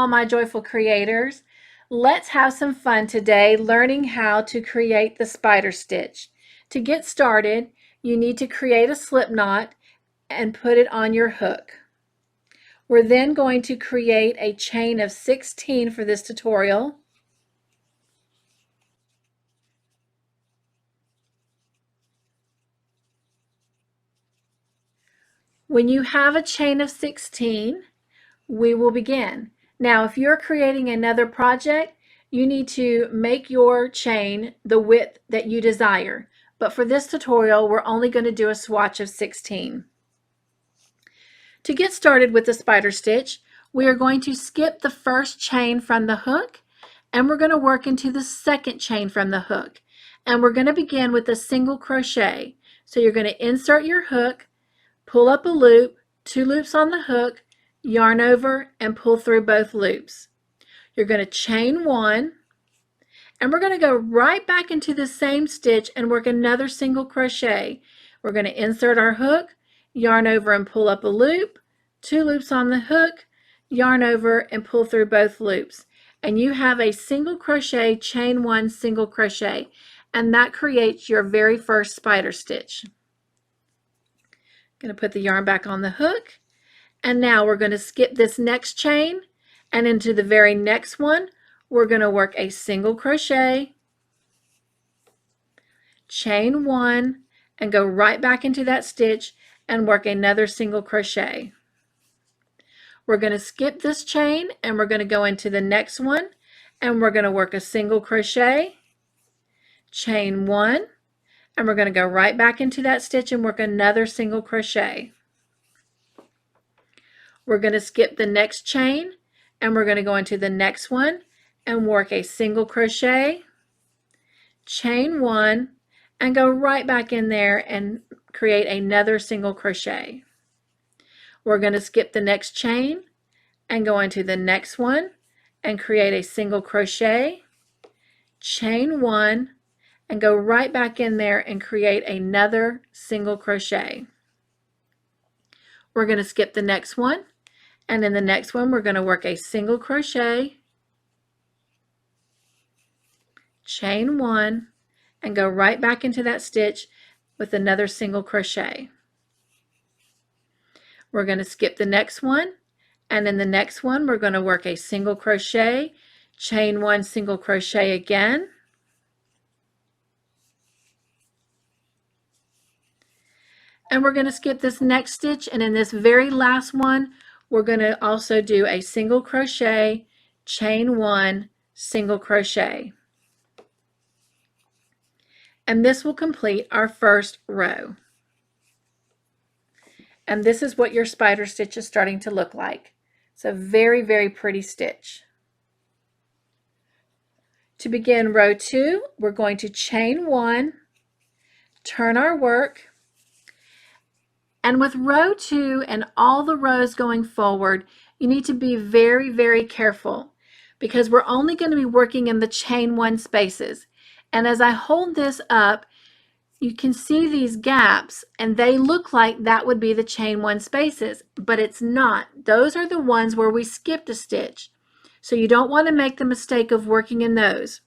all my joyful creators. Let's have some fun today learning how to create the spider stitch. To get started, you need to create a slip knot and put it on your hook. We're then going to create a chain of 16 for this tutorial. When you have a chain of 16, we will begin. Now, if you're creating another project, you need to make your chain the width that you desire. But for this tutorial, we're only going to do a swatch of 16. To get started with the spider stitch, we are going to skip the first chain from the hook, and we're going to work into the second chain from the hook. And we're going to begin with a single crochet. So you're going to insert your hook, pull up a loop, 2 loops on the hook, yarn over, and pull through both loops. You're going to chain 1, and we're going to go right back into the same stitch and work another single crochet. We're going to insert our hook, yarn over and pull up a loop, 2 loops on the hook, yarn over and pull through both loops. And you have a single crochet, chain 1, single crochet, and that creates your very first spider stitch. I'm going to put the yarn back on the hook, and now we're going to skip this next chain, and into the very next one we're going to work a single crochet, chain 1, and go right back into that stitch and work another single crochet. We're going to skip this chain and we're going to go into the next one, and we're going to work a single crochet, chain 1, and we're going to go right back into that stitch and work another single crochet. We're going to skip the next chain and we're going to go into the next one and work a single crochet, chain 1, and go right back in there and create another single crochet. We're going to skip the next chain and go into the next one and create a single crochet, chain 1, and go right back in there and create another single crochet. We're going to skip the next one, and in the next one we're going to work a single crochet, chain 1, and go right back into that stitch with another single crochet. We're going to skip the next one, and in the next one we're going to work a single crochet, chain 1, single crochet again, and we're going to skip this next stitch, and in this very last one we're going to also do a single crochet, chain 1, single crochet. And this will complete our first row. And this is what your spider stitch is starting to look like. It's a very, very pretty stitch. To begin row 2, we're going to chain 1, turn our work, and with row 2 and all the rows going forward, you need to be very, very careful because we're only going to be working in the chain 1 spaces. And as I hold this up, you can see these gaps, and they look like that would be the chain 1 spaces, but it's not. Those are the ones where we skipped a stitch. So you don't want to make the mistake of working in those.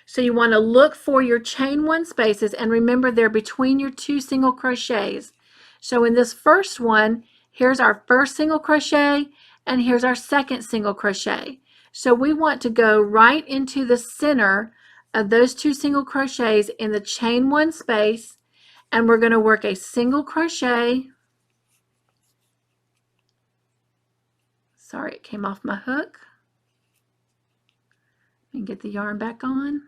So you want to look for your chain 1 spaces, and remember they're between your 2 single crochets. So in this first one, here's our first single crochet, and here's our second single crochet. So we want to go right into the center of those 2 single crochets in the chain 1 space, and we're going to work a single crochet. Sorry, it came off my hook. And get the yarn back on.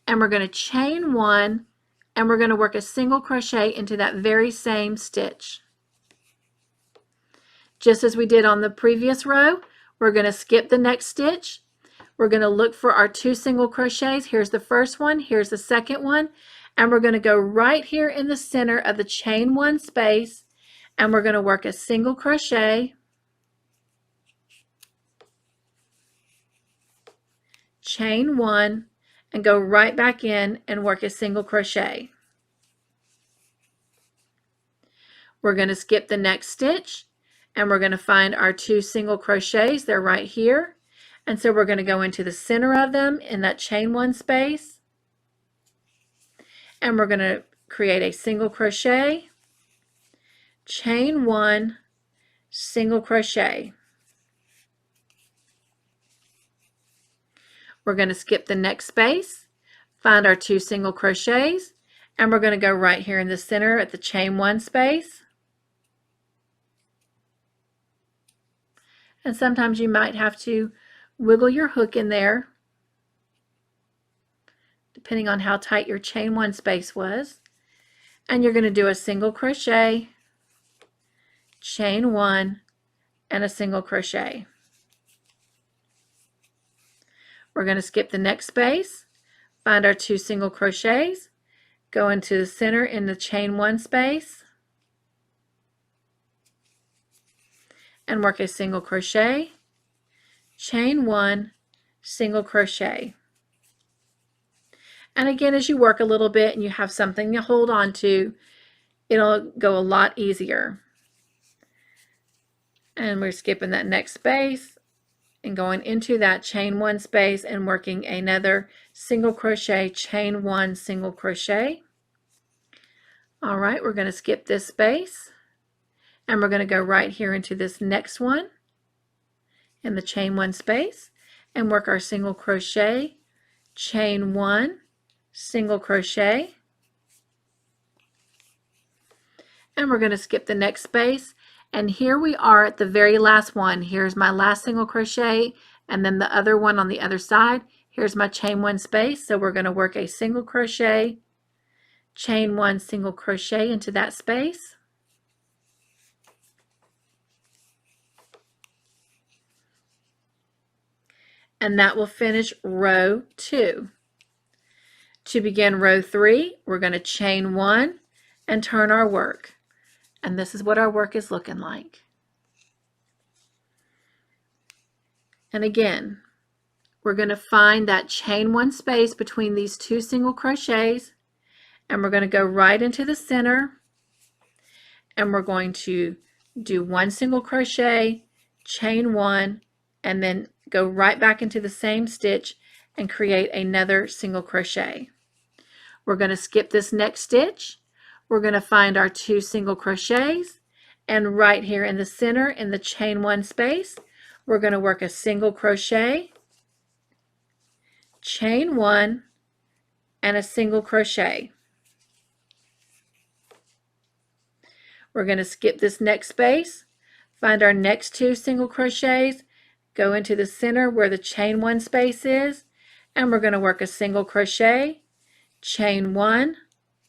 And we're going to chain 1, and we're going to work a single crochet into that very same stitch. Just as we did on the previous row, we're going to skip the next stitch. We're going to look for our 2 single crochets. Here's the first one, here's the second one, and we're going to go right here in the center of the chain 1 space, and we're going to work a single crochet, chain 1, and go right back in and work a single crochet. We're going to skip the next stitch and we're going to find our 2 single crochets. They're right here. And so we're going to go into the center of them in that chain 1 space. And we're going to create a single crochet, chain 1, single crochet. We're going to skip the next space, find our 2 single crochets, and we're going to go right here in the center at the chain 1 space. And sometimes you might have to wiggle your hook in there, depending on how tight your chain 1 space was. And you're going to do a single crochet, chain 1, and a single crochet. We're going to skip the next space, find our 2 single crochets, go into the center in the chain 1 space, and work a single crochet, chain 1, single crochet. And again, as you work a little bit and you have something to hold on to, it'll go a lot easier. And we're skipping that next space and going into that chain 1 space and working another single crochet, chain 1, single crochet. All right, we're going to skip this space and we're going to go right here into this next one in the chain 1 space and work our single crochet, chain 1, single crochet. And we're going to skip the next space. And here we are at the very last one. Here's my last single crochet and then the other one on the other side. Here's my chain 1 space. So we're going to work a single crochet, chain 1, single crochet into that space. And that will finish row 2. To begin row 3, we're going to chain 1 and turn our work. And this is what our work is looking like. And again, we're going to find that chain 1 space between these 2 single crochets, and we're going to go right into the center, and we're going to do 1 single crochet, chain 1, and then go right back into the same stitch and create another single crochet. We're going to skip this next stitch. We're going to find our 2 single crochets, and right here in the center in the chain 1 space, we're going to work a single crochet, chain 1, and a single crochet. We're going to skip this next space, find our next 2 single crochets, go into the center where the chain 1 space is, and we're going to work a single crochet, chain 1,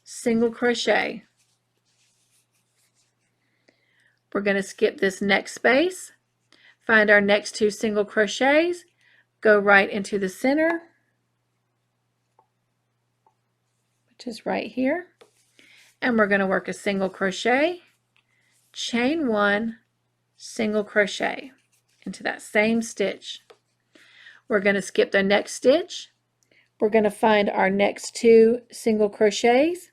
single crochet. We're going to skip this next space, find our next 2 single crochets, go right into the center, which is right here, and we're going to work a single crochet, chain 1, single crochet into that same stitch. We're going to skip the next stitch. We're going to find our next 2 single crochets,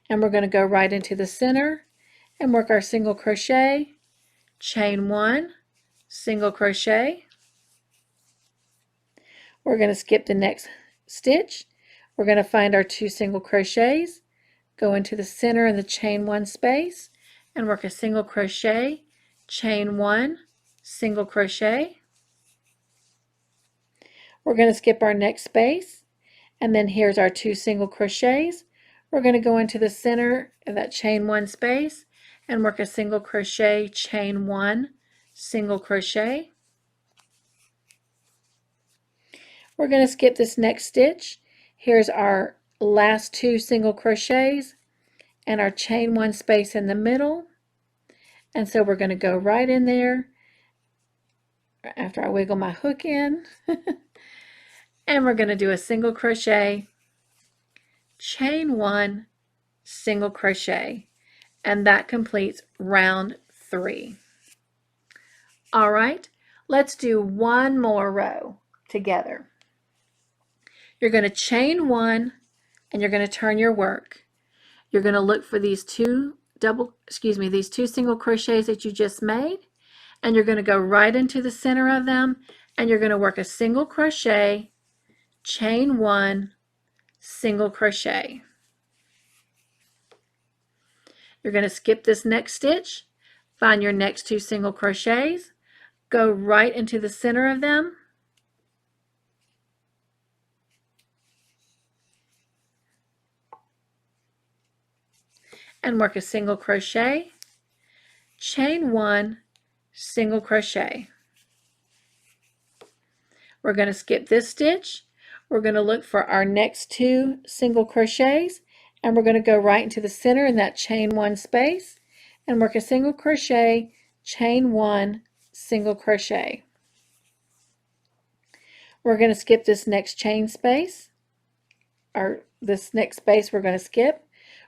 and we're going to go right into the center and work our single crochet, chain 1, single crochet. We're going to skip the next stitch. We're going to find our 2 single crochets, go into the center in the chain 1 space, and work a single crochet, chain 1, single crochet. We're going to skip our next space, and then here's our 2 single crochets. We're going to go into the center of that chain 1 space and work a single crochet, chain 1, single crochet. We're going to skip this next stitch. Here's our last 2 single crochets and our chain 1 space in the middle. And so we're going to go right in there after I wiggle my hook in. And we're going to do a single crochet, chain 1, single crochet, and that completes round 3. All right, let's do one more row together. You're going to chain 1 and you're going to turn your work. You're going to look for these 2 these 2 single crochets that you just made, and you're going to go right into the center of them, and you're going to work a single crochet, chain 1, single crochet. You're going to skip this next stitch, find your next 2 single crochets, go right into the center of them, and work a single crochet, chain 1, single crochet. We're going to skip this stitch. We're going to look for our next 2 single crochets, and we're going to go right into the center in that chain 1 space and work a single crochet, chain 1, single crochet. We're going to skip this next chain space, or this next space we're going to skip.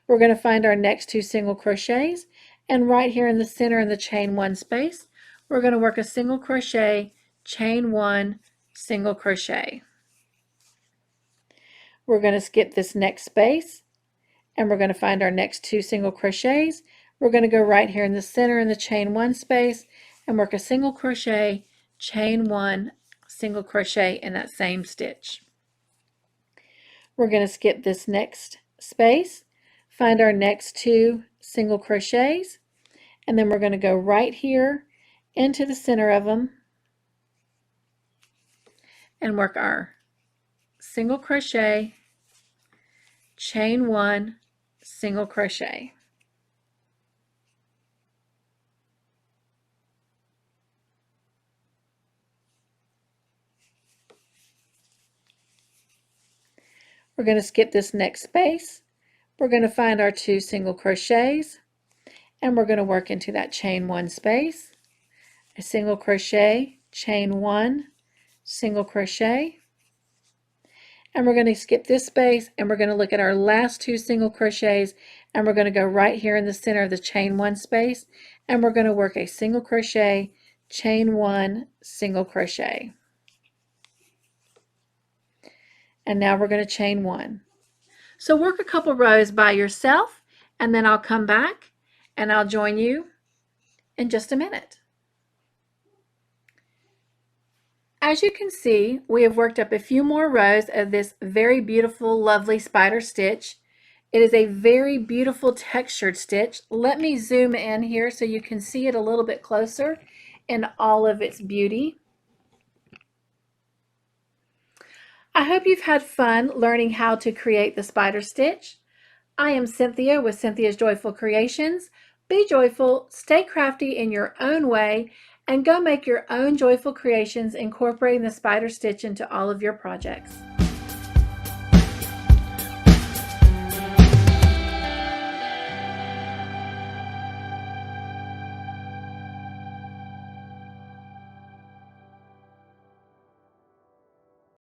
We're going to find our next 2 single crochets, and right here in the center in the chain 1 space, we're going to work a single crochet, chain 1, single crochet. We're going to skip this next space, and we're going to find our next 2 single crochets. We're going to go right here in the center in the chain 1 space and work a single crochet, chain 1, single crochet in that same stitch. We're going to skip this next space, find our next 2 single crochets, and then we're going to go right here into the center of them and work our single crochet, chain 1, single crochet. We're going to skip this next space. We're going to find our 2 single crochets, and we're going to work into that chain 1 space, a single crochet, chain 1, single crochet, and we're going to skip this space, and we're going to look at our last 2 single crochets, and we're going to go right here in the center of the chain 1 space, and we're going to work a single crochet, chain 1, single crochet. And now we're going to chain 1. So work a couple rows by yourself, and then I'll come back and I'll join you in just a minute. As you can see, we have worked up a few more rows of this very beautiful, lovely spider stitch. It is a very beautiful textured stitch. Let me zoom in here so you can see it a little bit closer in all of its beauty. I hope you've had fun learning how to create the spider stitch. I am Cynthia with Cynthia's Joyful Creations. Be joyful, stay crafty in your own way, and go make your own joyful creations incorporating the spider stitch into all of your projects.